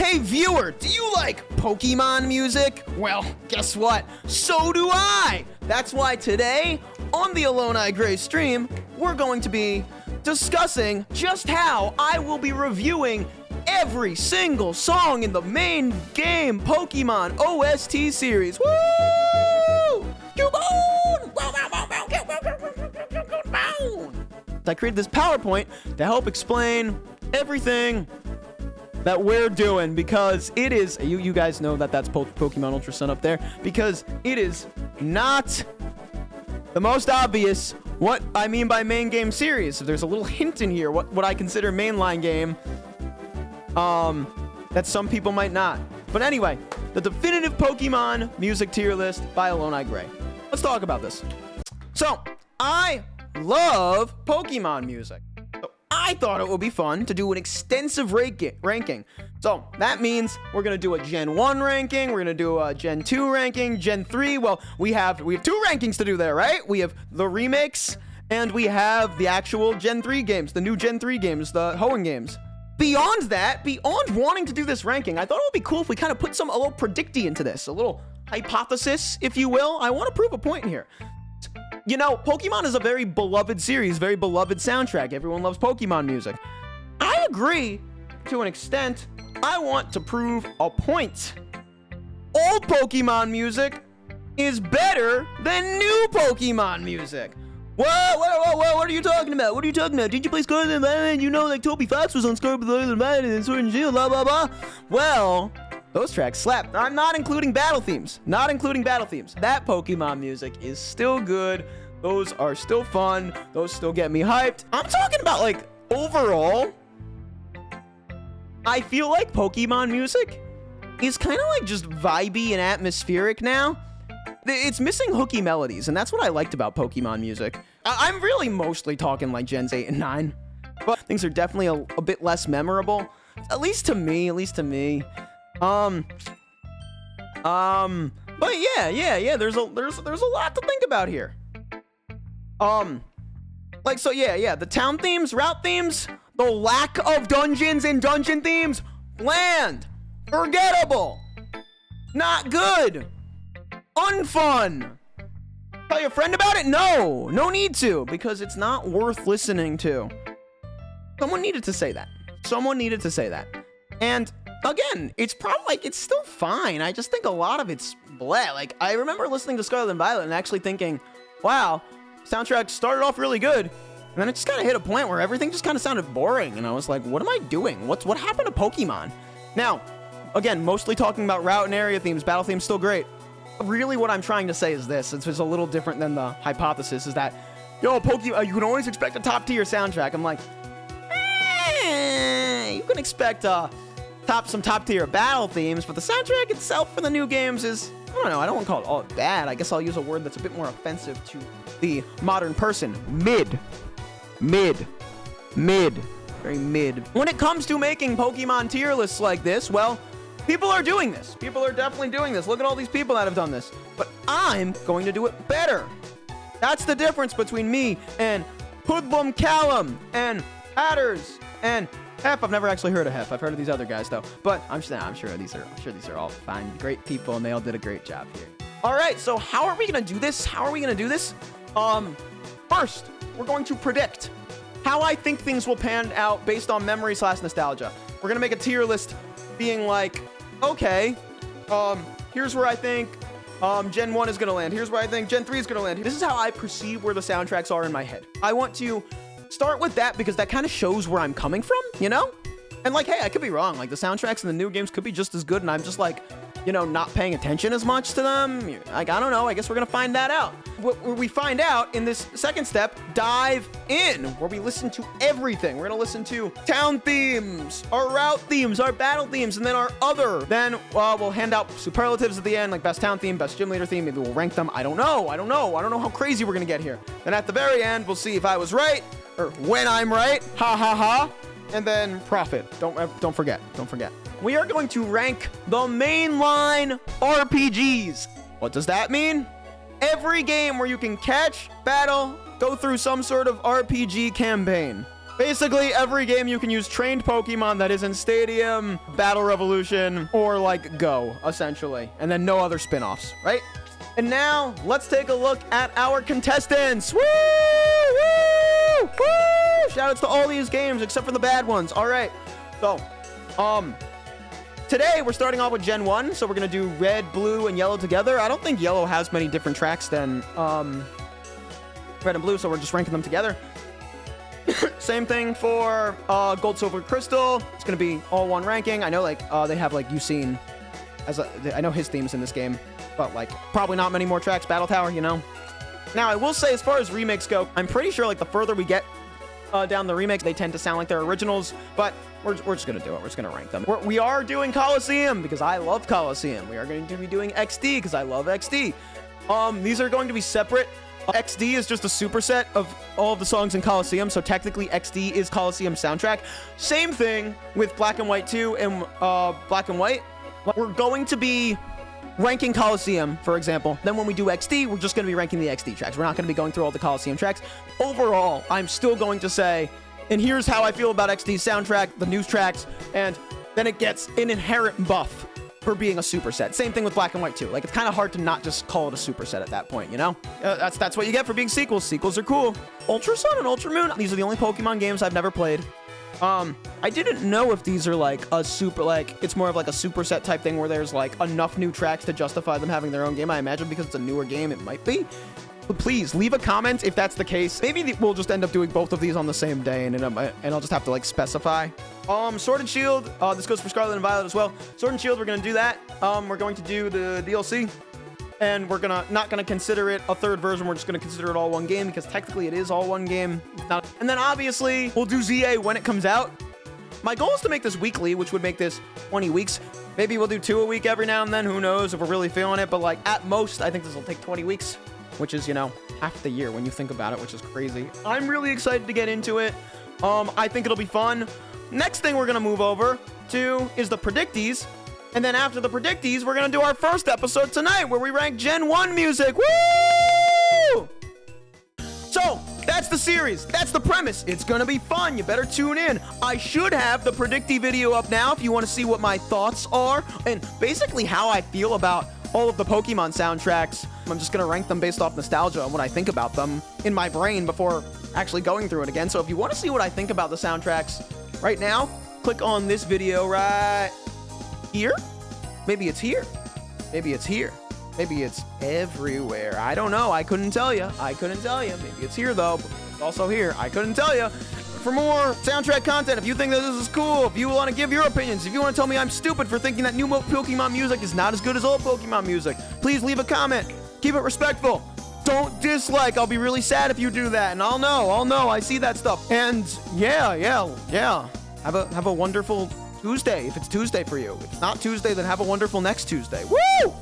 Hey viewer, do you like Pokemon music? Well, guess what? So do I! That's why today, on the AloneIGrey stream, we're going to be discussing just how I will be reviewing every single song in the main game Pokemon OST series. Woo! I created this PowerPoint to help explain everything that we're doing, because it is, you guys know that that's Pokemon Ultra Sun up there, because it is not the most obvious what I mean by main game series. There's a little hint in here, what I consider mainline game, that some people might not. But anyway, the definitive Pokemon music tier list by AloneIGrey. Let's talk about this. So, I love Pokemon music. I thought it would be fun to do an extensive ranking. So that means we're going to do a Gen 1 ranking, we're going to do a Gen 2 ranking, Gen 3. Well, we have 2 rankings to do there, right? We have the remakes and we have the actual Gen 3 games, the new Gen 3 games, the Hoenn games. Beyond that, beyond wanting to do this ranking, I thought it would be cool if we kind of put a little predicty into this, a little hypothesis, if you will. I want to prove a point here. You know, Pokemon is a very beloved series, very beloved soundtrack. Everyone loves Pokemon music. I agree to an extent. I want to prove a point. Old Pokemon music is better than new Pokemon music. What are you talking about? What are you talking about? Did you play Scarlet and Violet? You know, like Toby Fox was on Scarlet and Violet and Sword and Shield, blah, blah, blah. Well, those tracks slap. I'm not including battle themes. Not including battle themes. That Pokemon music is still good. Those are still fun. Those still get me hyped. I'm talking about, like, overall, I feel like Pokemon music is kind of like just vibey and atmospheric now. It's missing hooky melodies, and that's what I liked about Pokemon music. I'm really mostly talking like Gens 8 and 9, but things are definitely a bit less memorable. At least to me. But yeah. There's a lot to think about here. The town themes, route themes, the lack of dungeons and dungeon themes, bland, forgettable, not good, unfun. Tell your friend about it? No need to, because it's not worth listening to. Someone needed to say that. And again, it's probably like, it's still fine. I just think a lot of it's bleh. Like, I remember listening to Scarlet and Violet and actually thinking, wow, soundtrack started off really good, and then it just kind of hit a point where everything just kind of sounded boring, and I was like, what am I doing? What happened to Pokemon? Now, again, mostly talking about route and area themes, battle themes still great. Really what I'm trying to say is this, it's a little different than the hypothesis, is that, yo, Pokemon, you can always expect a top tier soundtrack. I'm like, you can expect some top tier battle themes, but the soundtrack itself for the new games is, I don't know, I don't want to call it all bad. I guess I'll use a word that's a bit more offensive to the modern person. Mid. Very mid. When it comes to making Pokemon tier lists like this, well, people are doing this. People are definitely doing this. Look at all these people that have done this. But I'm going to do it better. That's the difference between me and Hoodlum Callum and Hatters and Hef. I've never actually heard of Hef. I've heard of these other guys though. But I'm sure these are all fine, great people, and they all did a great job here. All right, so how are we gonna do this? First, we're going to predict how I think things will pan out based on memory / nostalgia. We're gonna make a tier list being like, okay, here's where I think Gen 1 is gonna land. Here's where I think Gen 3 is gonna land. This is how I perceive where the soundtracks are in my head. I want to start with that because that kind of shows where I'm coming from, you know? And like, hey, I could be wrong. Like, the soundtracks in the new games could be just as good, and I'm just like, you know, not paying attention as much to them. Like, I don't know. I guess we're gonna find that out. Where we find out in this second step, dive in, where we listen to everything. We're gonna listen to town themes, our route themes, our battle themes, and then our other. Then we'll hand out superlatives at the end, like best town theme, best gym leader theme. Maybe we'll rank them. I don't know how crazy we're gonna get here. Then at the very end, we'll see if I was right or when I'm right. Ha ha ha. And then profit. Don't forget. We are going to rank the mainline RPGs. What does that mean? Every game where you can catch, battle, go through some sort of RPG campaign. Basically, every game you can use trained Pokemon that isn't Stadium, Battle Revolution, or like Go, essentially. And then no other spin-offs, right? And now, let's take a look at our contestants. Woo! Woo! Woo! Shoutouts to all these games except for the bad ones. All right. So, today we're starting off with Gen 1. So we're going to do red, blue, and yellow together. I don't think yellow has many different tracks than red and blue, so we're just ranking them together. Same thing for gold, silver, crystal. It's going to be all one ranking. I know like they have like Usain as I know his theme's in this game, but like probably not many more tracks. Battle Tower, you know. Now I will say, as far as remakes go, I'm pretty sure like the further we get down the remakes, they tend to sound like they're originals, but we're just gonna do it. We're just gonna rank them. We are doing Coliseum because I love Coliseum. We are going to be doing XD because I love XD. These are going to be separate. XD is just a superset of all of the songs in Coliseum, so technically XD is Coliseum soundtrack. Same thing with Black and White 2 and Black and White. We're going to be ranking Coliseum, for example. Then when we do XD, we're just going to be ranking the XD tracks. We're not going to be going through all the Coliseum tracks. Overall, I'm still going to say, and here's how I feel about XD's soundtrack, the news tracks, and then it gets an inherent buff for being a superset. Same thing with Black and White 2. Like, it's kind of hard to not just call it a superset at that point, you know? That's what you get for being sequels. Sequels are cool. Ultra Sun and Ultra Moon, these are the only Pokemon games I've never played. I didn't know if these are like a it's more of like a superset type thing where there's like enough new tracks to justify them having their own game. I imagine because it's a newer game, it might be. But please leave a comment if that's the case. Maybe we'll just end up doing both of these on the same day, and I'll just have to like specify. Sword and Shield. This goes for Scarlet and Violet as well. Sword and Shield, we're gonna do that. We're going to do the DLC, and we're not gonna consider it a third version. We're just gonna consider it all one game because technically it is all one game. And then obviously we'll do ZA when it comes out. My goal is to make this weekly, which would make this 20 weeks. Maybe we'll do 2 a week every now and then. Who knows if we're really feeling it? But like at most, I think this will take 20 weeks. Which is, you know, half the year when you think about it, which is crazy. I'm really excited to get into it. I think it'll be fun. Next thing we're going to move over to is the Predictees. And then after the Predictees, we're going to do our first episode tonight where we rank Gen 1 music. Woo! So, that's the series. That's the premise. It's going to be fun. You better tune in. I should have the Predictee video up now if you want to see what my thoughts are and basically how I feel about all of the Pokemon soundtracks. I'm just gonna rank them based off nostalgia and what I think about them in my brain before actually going through it again. So if you want to see what I think about the soundtracks right now, click on this video right here. Maybe it's here. Maybe it's here. Maybe it's everywhere. I don't know. I couldn't tell you. Maybe it's here though, but it's also here. I couldn't tell you. For more soundtrack content, if you think that this is cool, if you want to give your opinions, if you want to tell me I'm stupid for thinking that new Pokemon music is not as good as old Pokemon music, please leave a comment. Keep it respectful. Don't dislike. I'll be really sad if you do that, and I'll know. I see that stuff. And yeah. Have a wonderful Tuesday if it's Tuesday for you. If it's not Tuesday, then have a wonderful next Tuesday. Woo!